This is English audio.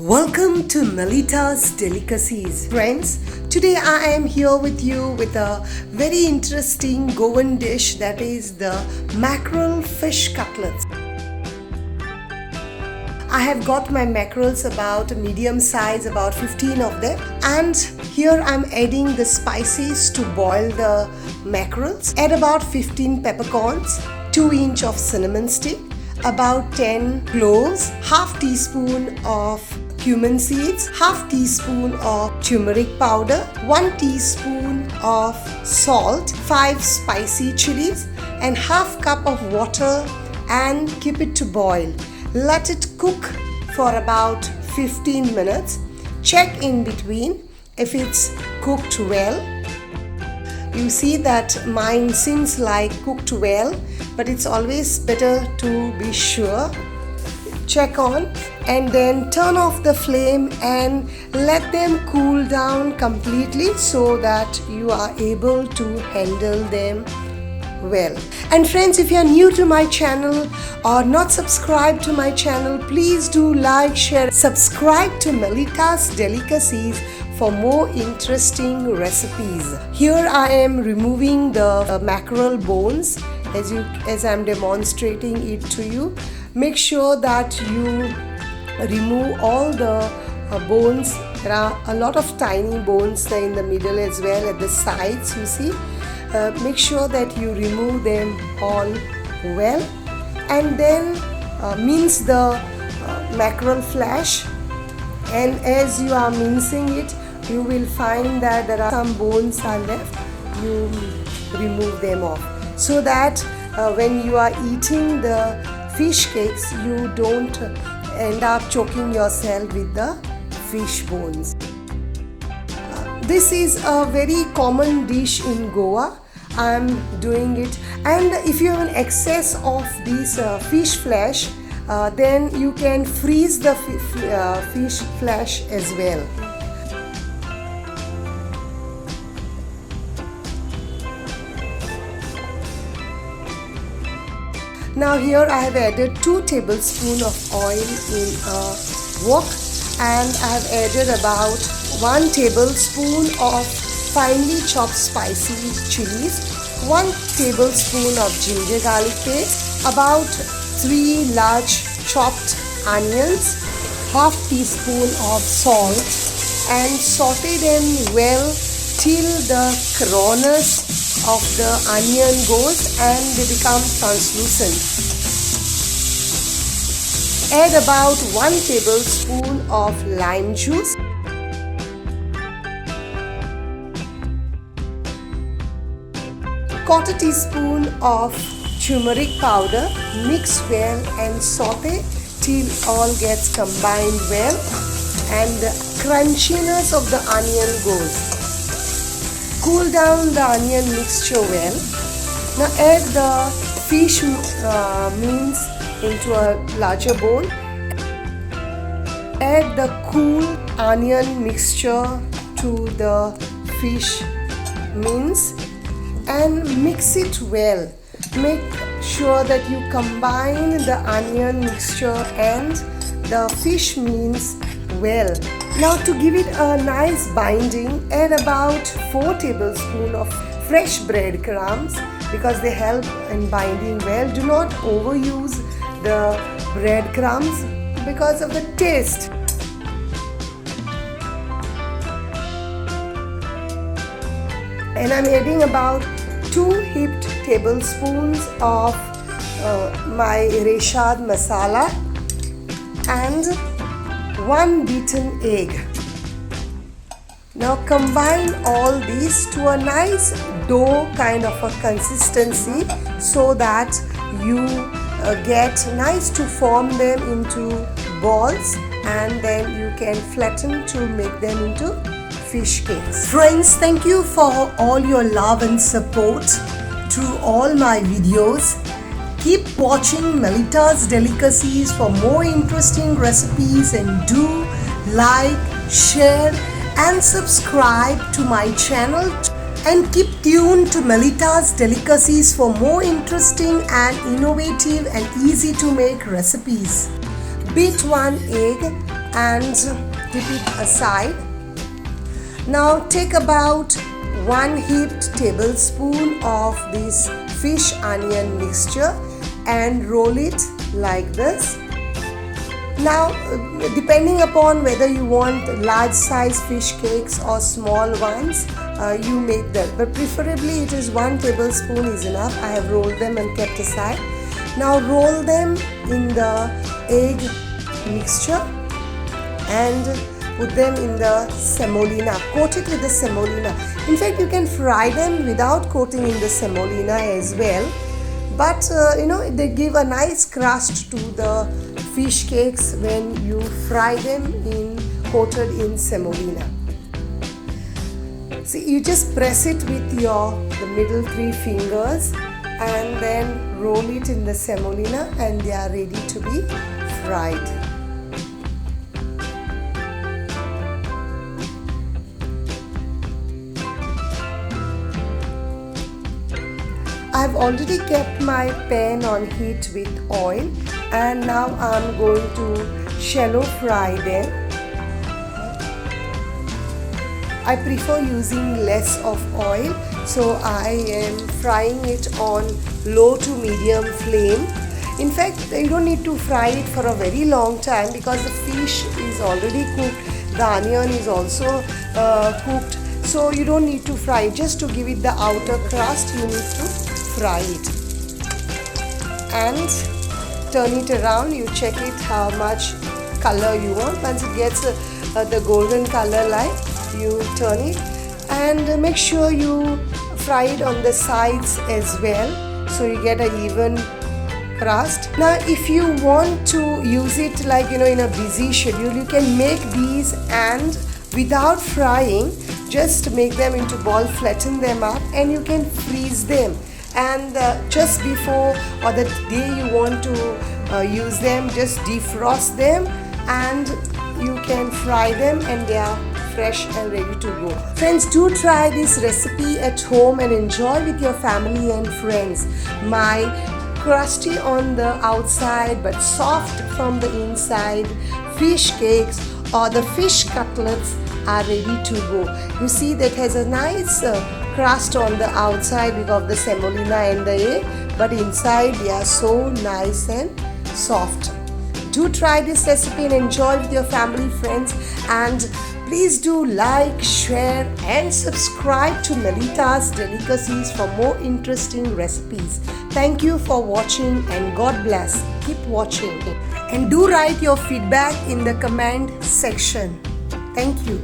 Welcome to Melita's Delicacies. Friends, today I am here with you with a very interesting Goan dish, that is the mackerel fish cutlets. I have got my mackerels about medium size, about 15 of them, and here I'm adding the spices to boil the mackerels. Add about 15 peppercorns, 2 inch of cinnamon stick, about 10 cloves, half teaspoon of cumin seeds, half teaspoon of turmeric powder, 1 teaspoon of salt, 5 spicy chilies, and half cup of water, and keep it to boil. Let it cook for about 15 minutes. Check in between if it's cooked well. You see that mine seems like cooked well, but it's always better to be sure. Check on and then turn off the flame and let them cool down completely so that you are able to handle them well. And friends, if you are new to my channel or not subscribed to my channel, please do like, share, subscribe to Melita's Delicacies for more interesting recipes. Here I am removing the mackerel bones as I'm demonstrating it to you. Make sure that you remove all the bones. There are a lot of tiny bones there in the middle as well, at the sides, you see. Make sure that you remove them all well, and then mince the mackerel flesh. And as you are mincing it, you will find that there are some bones are left. You remove them off so that when you are eating the fish cakes, you don't end up choking yourself with the fish bones. This is a very common dish in Goa. I'm doing it, and if you have an excess of this fish flesh, then you can freeze the fish flesh as well. Now here I have added 2 tablespoons of oil in a wok, and I have added about 1 tablespoon of finely chopped spicy chilies, 1 tablespoon of ginger garlic paste, about 3 large chopped onions, half teaspoon of salt, and saute them well till the rawness of the onion goes and they become translucent. Add about 1 tablespoon of lime juice, quarter teaspoon of turmeric powder. Mix well and saute till all gets combined well and the crunchiness of the onion goes. Cool down the onion mixture well. Now add the fish mince into a larger bowl. Add the cool onion mixture to the fish mince and mix it well. Make sure that you combine the onion mixture and the fish mince well. Now to give it a nice binding, add about 4 tablespoons of fresh breadcrumbs because they help in binding well. Do not overuse the breadcrumbs because of the taste. And I'm adding about 2 heaped tablespoons of my Reshad masala and 1 beaten egg. Now combine all these to a nice dough kind of a consistency so that you get nice to form them into balls, and then you can flatten to make them into fish cakes. Friends, thank you for all your love and support through all my videos. Keep watching Melita's Delicacies for more interesting recipes, and do like, share and subscribe to my channel, and keep tuned to Melita's Delicacies for more interesting and innovative and easy to make recipes. Beat 1 egg, and keep it aside. Now take about 1 heaped tablespoon of this fish onion mixture and roll it like this. Now, depending upon whether you want large size fish cakes or small ones, you make them, but preferably it is 1 tablespoon is enough. I have rolled them and kept aside. Now roll them in the egg mixture and put them in the semolina. Coat it with the semolina. In fact, you can fry them without coating in the semolina as well. But they give a nice crust to the fish cakes when you fry them coated in semolina. See, you just press it with the middle 3 fingers and then roll it in the semolina and they are ready to be fried. I've already kept my pan on heat with oil and now I'm going to shallow fry them. I prefer using less of oil, so I am frying it on low to medium flame. In fact, you don't need to fry it for a very long time because the fish is already cooked, the onion is also cooked, so you don't need to fry it. Just to give it the outer crust, you need to fry it and turn it around. You check it how much color you want. Once it gets the golden color like, you turn it and make sure you fry it on the sides as well so you get an even crust. Now if you want to use it like in a busy schedule, you can make these and without frying just make them into ball, flatten them up and you can freeze them. And just before or the day you want to use them, just defrost them and you can fry them and they are fresh and ready to go. Friends, do try this recipe at home and enjoy with your family and friends. My crusty on the outside but soft from the inside fish cakes or the fish cutlets are ready to go. You see that has a nice crust on the outside because of the semolina and the egg, but inside they are so nice and soft. Do try this recipe and enjoy with your family, friends, and please do like, share and subscribe to Nalita's Delicacies for more interesting recipes. Thank you for watching and God bless. Keep watching and do write your feedback in the comment section. Thank you.